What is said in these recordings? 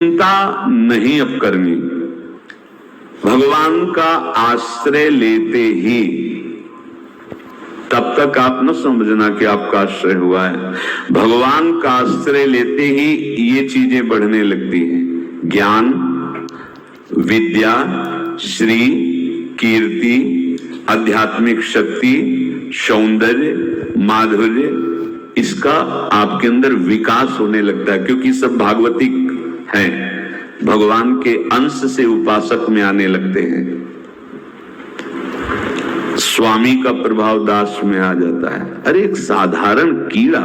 चिंता नहीं अब करनी। भगवान का आश्रय लेते ही, तब तक आप न समझना कि आपका आश्रय हुआ है। भगवान का आश्रय लेते ही ये चीजें बढ़ने लगती हैं। ज्ञान, विद्या, श्री, कीर्ति, आध्यात्मिक शक्ति, सौंदर्य, माधुर्य, इसका आपके अंदर विकास होने लगता है, क्योंकि सब भागवतिक हैं, भगवान के अंश से उपासक में आने लगते हैं। स्वामी का प्रभाव दास में आ जाता है। अरे एक साधारण कीड़ा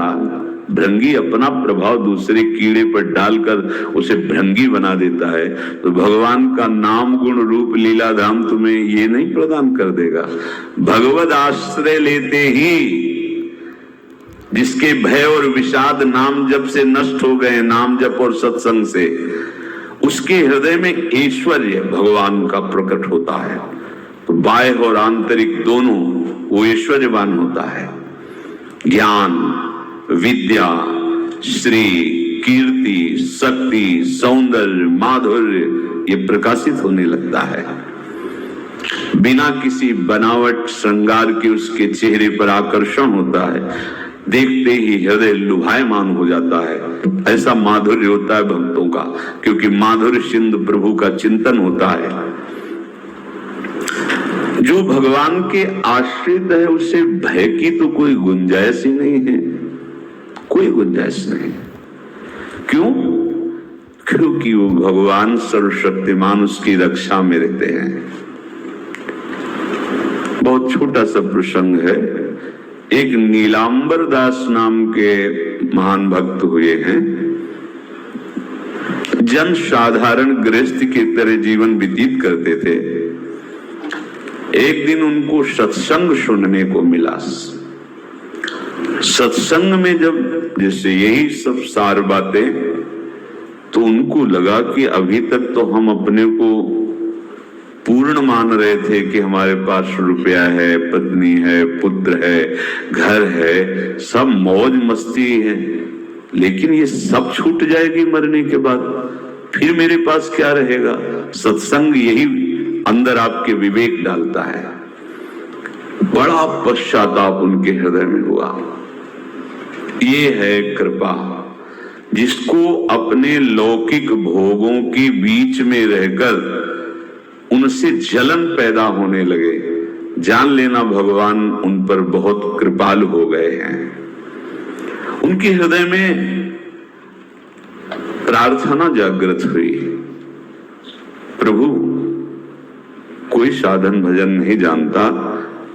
भृंगी अपना प्रभाव दूसरे कीड़े पर डालकर उसे भृंगी बना देता है, तो भगवान का नाम गुण रूप लीला धाम तुम्हें ये नहीं प्रदान कर देगा। भगवद आश्रय लेते ही जिसके भय और विषाद नाम जप से नष्ट हो गए, नाम जप और सत्संग से, उसके हृदय में ऐश्वर्य भगवान का प्रकट होता है। तो बाह्य और आंतरिक दोनों वो ऐश्वर्यवान होता है। ज्ञान, विद्या, श्री, कीर्ति, शक्ति, सौंदर्य, माधुर्य, ये प्रकाशित होने लगता है। बिना किसी बनावट श्रृंगार के उसके चेहरे पर आकर्षण होता है, देखते ही हृदय लुभायमान हो जाता है। ऐसा माधुर्य होता है भक्तों का, क्योंकि माधुर्य सिंधु प्रभु का चिंतन होता है। जो भगवान के आश्रित है उसे भय की तो कोई गुंजाइश ही नहीं है, कोई गुंजाइश नहीं। क्यों? क्योंकि वो भगवान सर्वशक्तिमान उसकी रक्षा में रहते हैं। बहुत छोटा सा प्रसंग है। एक नीलांबर दास नाम के महान भक्त हुए हैं। जन साधारण गृहस्थ की तरह जीवन व्यतीत करते थे। एक दिन उनको सत्संग सुनने को मिला। सत्संग में जब जैसे यही सब सार बातें, तो उनको लगा कि अभी तक तो हम अपने को पूर्ण मान रहे थे कि हमारे पास रुपया है, पत्नी है, पुत्र है, घर है, सब मौज मस्ती है, लेकिन ये सब छूट जाएगी मरने के बाद, फिर मेरे पास क्या रहेगा? सत्संग यही अंदर आपके विवेक डालता है। बड़ा पश्चाताप उनके हृदय में हुआ। ये है कृपा, जिसको अपने लौकिक भोगों के बीच में रहकर उनसे जलन पैदा होने लगे, जान लेना भगवान उन पर बहुत कृपालु हो गए हैं। उनके हृदय में प्रार्थना जागृत हुई, प्रभु कोई साधन भजन नहीं जानता,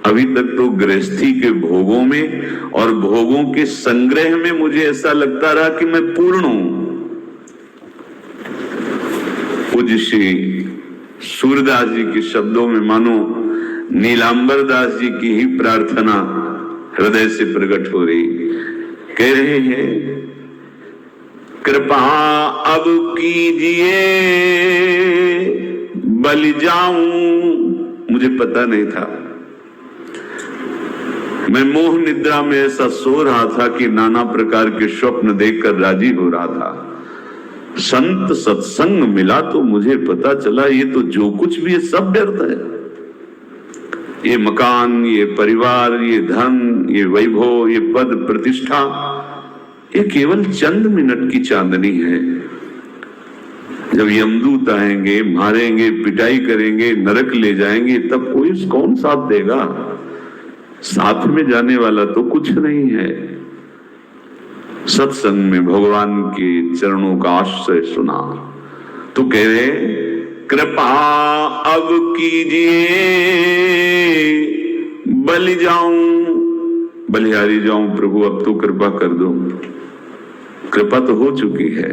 अभी तक तो गृहस्थी के भोगों में और भोगों के संग्रह में मुझे ऐसा लगता रहा कि मैं पूर्ण हूं। पूज्य श्री सूरदास जी के शब्दों में मानो नीलांबर दास जी की ही प्रार्थना हृदय से प्रकट हो रही। कह रहे हैं, कृपा अब कीजिए बलि जाऊं। मुझे पता नहीं था, मैं मोह निद्रा में ऐसा सो रहा था कि नाना प्रकार के स्वप्न देखकर राजी हो रहा था। संत सत्संग मिला तो मुझे पता चला ये तो जो कुछ भी है सब व्यर्थ है। ये मकान, ये परिवार, ये धन, ये वैभव, ये पद प्रतिष्ठा, ये केवल चंद मिनट की चांदनी है। जब यमदूत आएंगे, मारेंगे, पिटाई करेंगे, नरक ले जाएंगे, तब कोई कौन साथ देगा? साथ में जाने वाला तो कुछ नहीं है। सत्संग में भगवान के चरणों का आश्रय सुना तो कह रहे, कृपा अब कीजिए बलि जाऊं, बलिहारी जाऊं प्रभु, अब तो कृपा कर दो। कृपा तो हो चुकी है।